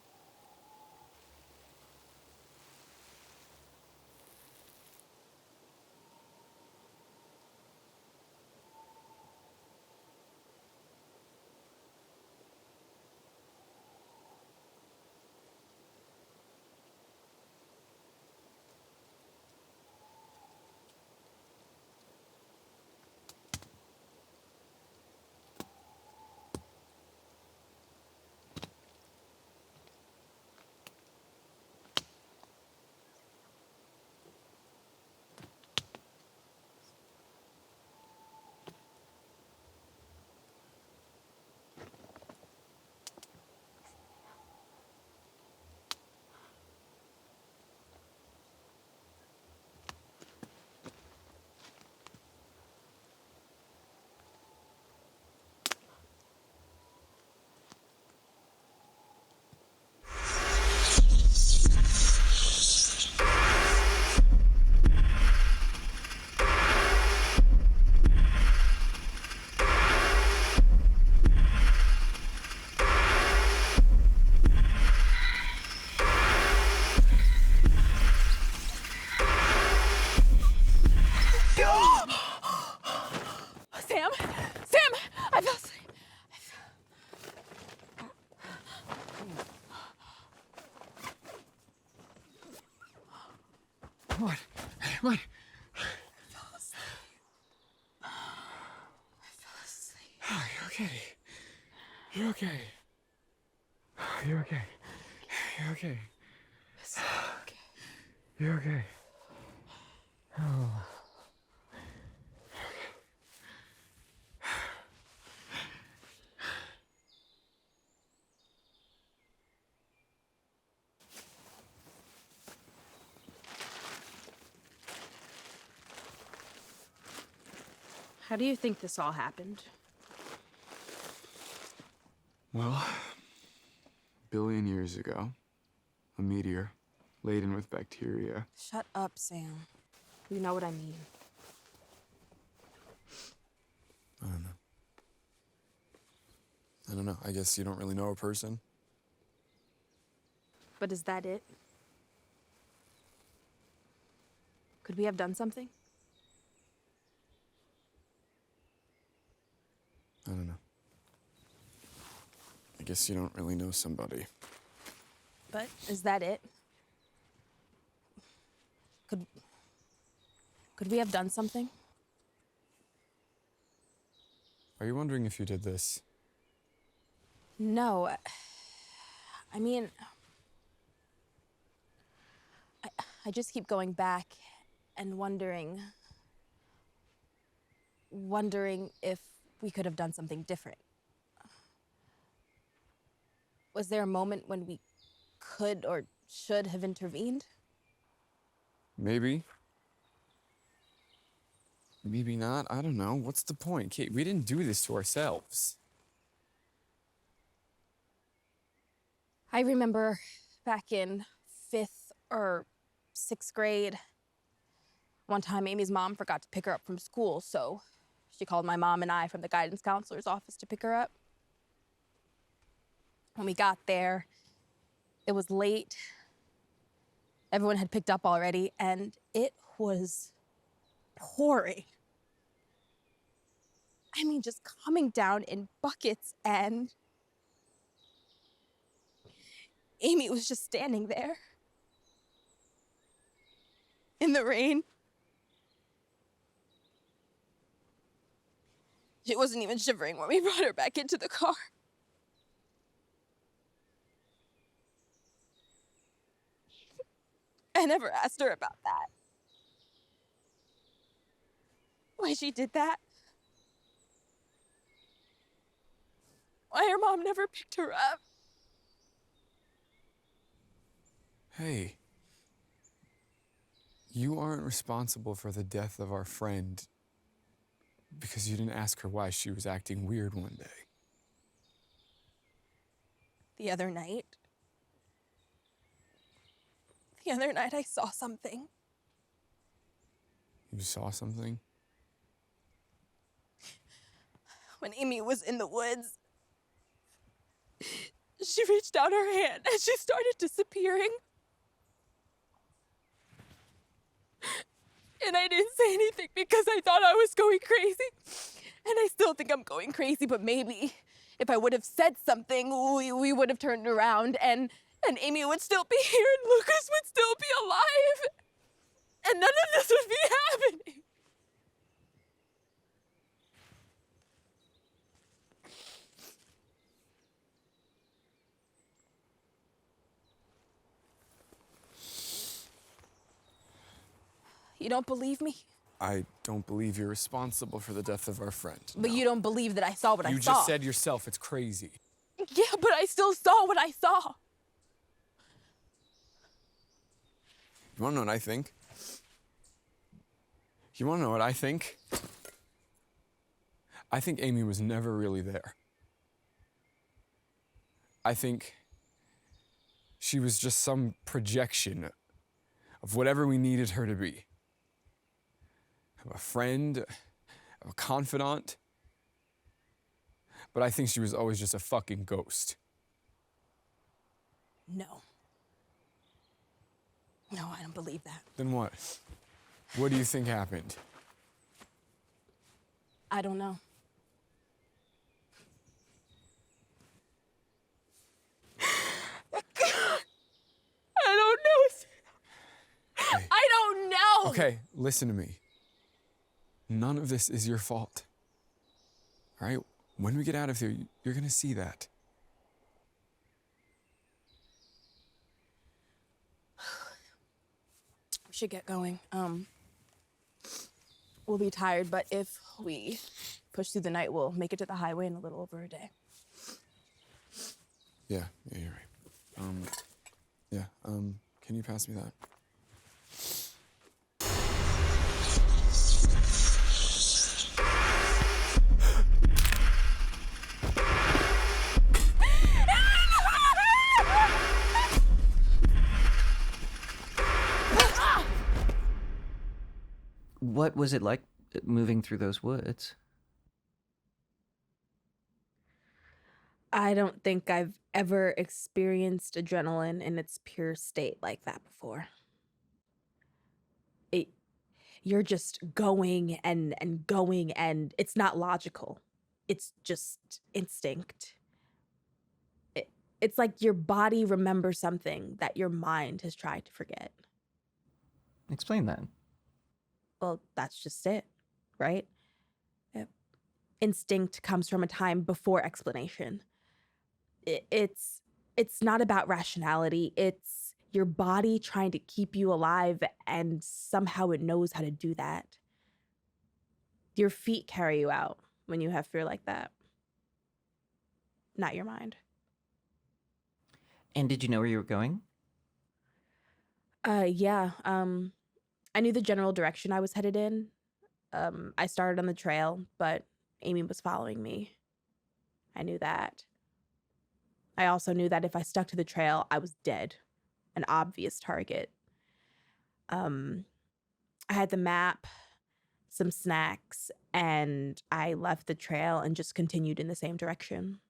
S10: Sam! Sam! I fell asleep.
S3: What? What?
S10: I fell asleep.
S3: Oh, you're okay. You're okay. You're okay. You're okay.
S10: It's okay.
S3: You're okay. Oh.
S2: How do you think this all happened?
S3: Well, a billion years ago, a meteor laden with bacteria.
S2: Shut up, Sam. You know what I mean.
S3: I don't know. I guess you don't really know a person.
S2: But is that it? Could we have done something?
S3: I don't know. I guess you don't really know somebody.
S2: But is that it? Could we have done something?
S3: Are you wondering if you did this?
S2: No. I mean, I just keep going back and wondering if we could have done something different. Was there a moment when we could or should have intervened?
S3: Maybe. Maybe not. I don't know. What's the point? Kate, we didn't do this to ourselves.
S2: I remember back in 5th or 6th grade, one time Amy's mom forgot to pick her up from school, so she called my mom and I from the guidance counselor's office to pick her up. When we got there, it was late. Everyone had picked up already, and it was pouring. I mean, just coming down in buckets, and Amy was just standing there in the rain. She wasn't even shivering when we brought her back into the car. I never asked her about that. Why she did that. Why her mom never picked her up.
S3: Hey. You aren't responsible for the death of our friend because you didn't ask her why she was acting weird one day.
S2: The other night I saw something.
S3: You saw something?
S2: When Amy was in the woods, she reached out her hand and she started disappearing. And I didn't say anything because I thought I was going crazy. And I still think I'm going crazy, but maybe if I would have said something, we would have turned around and Amy would still be here and Lucas would still be alive. And none of this would be happening. You don't believe me?
S3: I don't believe you're responsible for the death of our friend.
S2: But
S3: no.
S2: you don't believe that I saw what I saw.
S3: You just said yourself it's crazy.
S2: Yeah, but I still saw what I saw.
S3: You wanna know what I think? You wanna know what I think? I think Amy was never really there. I think she was just some projection of whatever we needed her to be. Of a friend, of a confidant. But I think she was always just a fucking ghost.
S2: No. No, I don't believe that.
S3: Then what? What do you think happened?
S2: I don't know. I don't know.
S3: Hey.
S2: I don't know.
S3: Okay, listen to me. None of this is your fault. All right? When we get out of here, you're gonna see that.
S2: We should get going. We'll be tired, but if we push through the night, we'll make it to the highway in a little over a day.
S3: Yeah, you're right. Can you pass me that?
S1: What was it like moving through those woods?
S2: I don't think I've ever experienced adrenaline in its pure state like that before. You're just going and going, and it's not logical. It's just instinct. It's like your body remembers something that your mind has tried to forget.
S1: Explain that.
S2: Well, that's just it, right? instinct comes from a time before explanation. It's not about rationality. It's your body trying to keep you alive, and somehow it knows how to do that. Your feet carry you out when you have fear like that, not your mind.
S1: And did you know where you were going?
S2: Yeah. I knew the general direction I was headed in. I started on the trail, but Amy was following me. I knew that. I also knew that if I stuck to the trail, I was dead. An obvious target. I had the map, some snacks, and I left the trail and just continued in the same direction.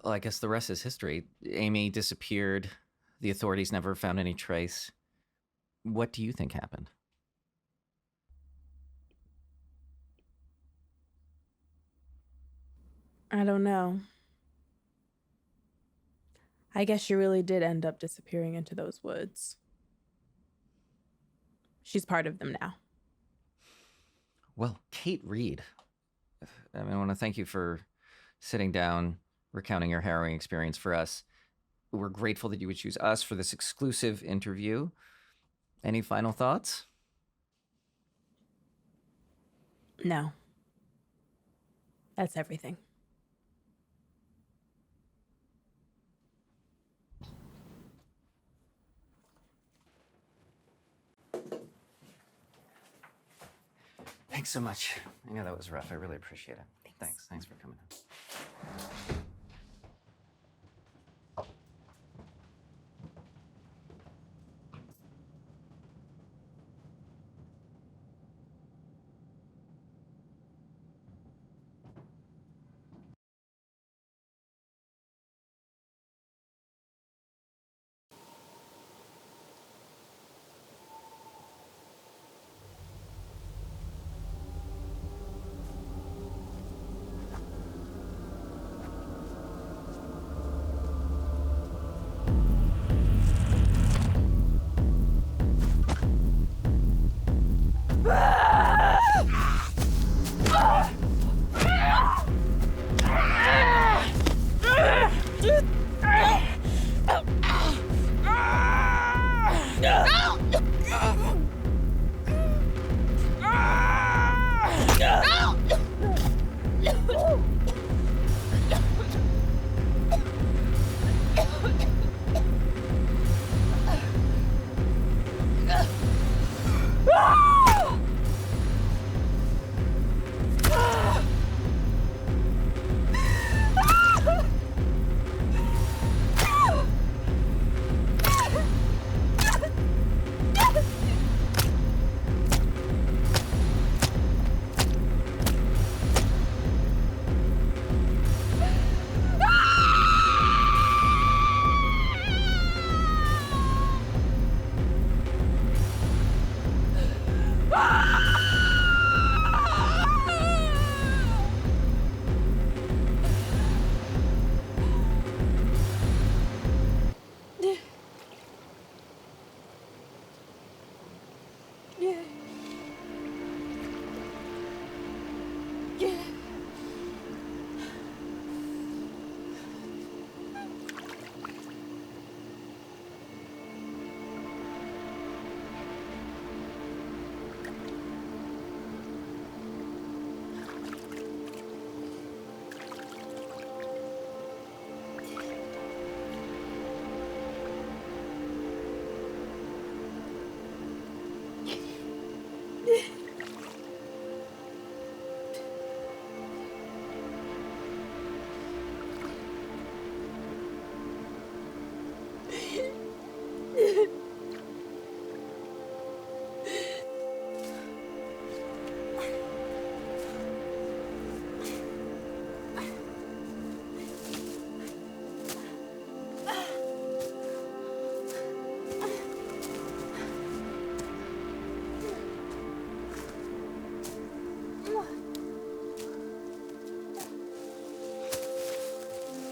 S1: Well, I guess the rest is history. Amy disappeared. The authorities never found any trace. What do you think happened?
S2: I don't know. I guess she really did end up disappearing into those woods. She's part of them now.
S1: Well, Kate Reed, I want to thank you for sitting down, recounting your harrowing experience for us. We're grateful that you would choose us for this exclusive interview. Any final thoughts?
S2: No. That's everything.
S1: Thanks so much. I know that was rough. I really appreciate it. Thanks for coming in.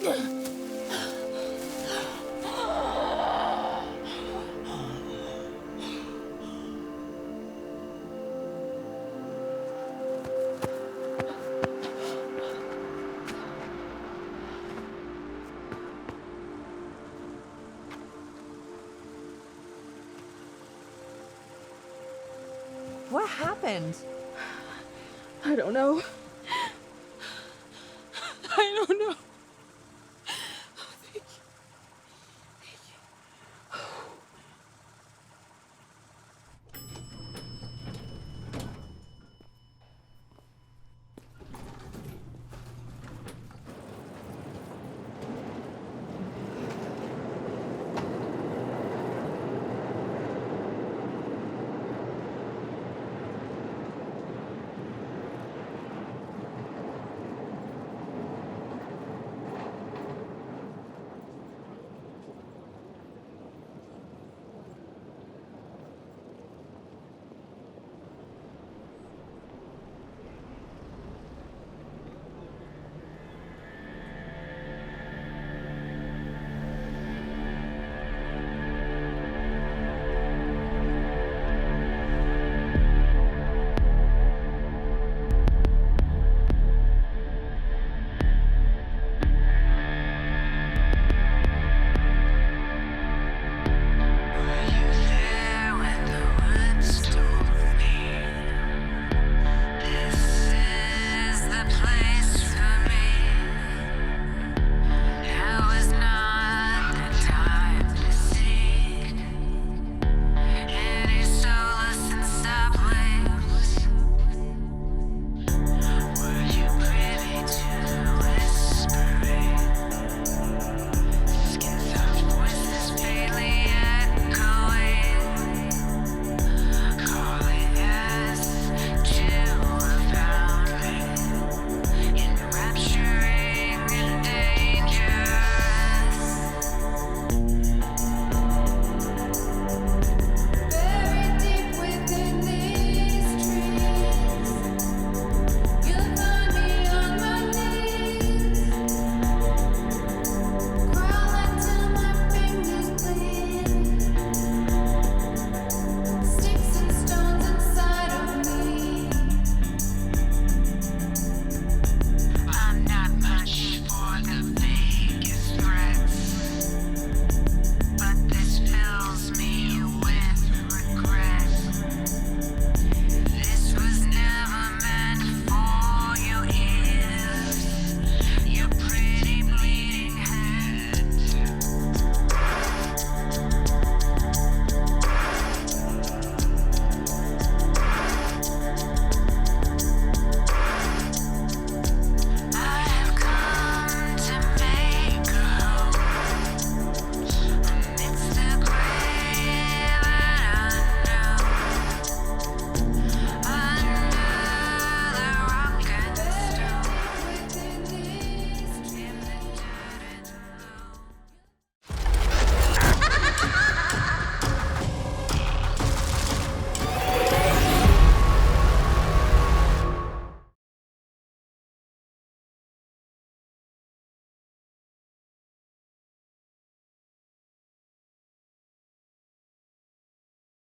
S11: What happened?
S10: I don't know. I don't know.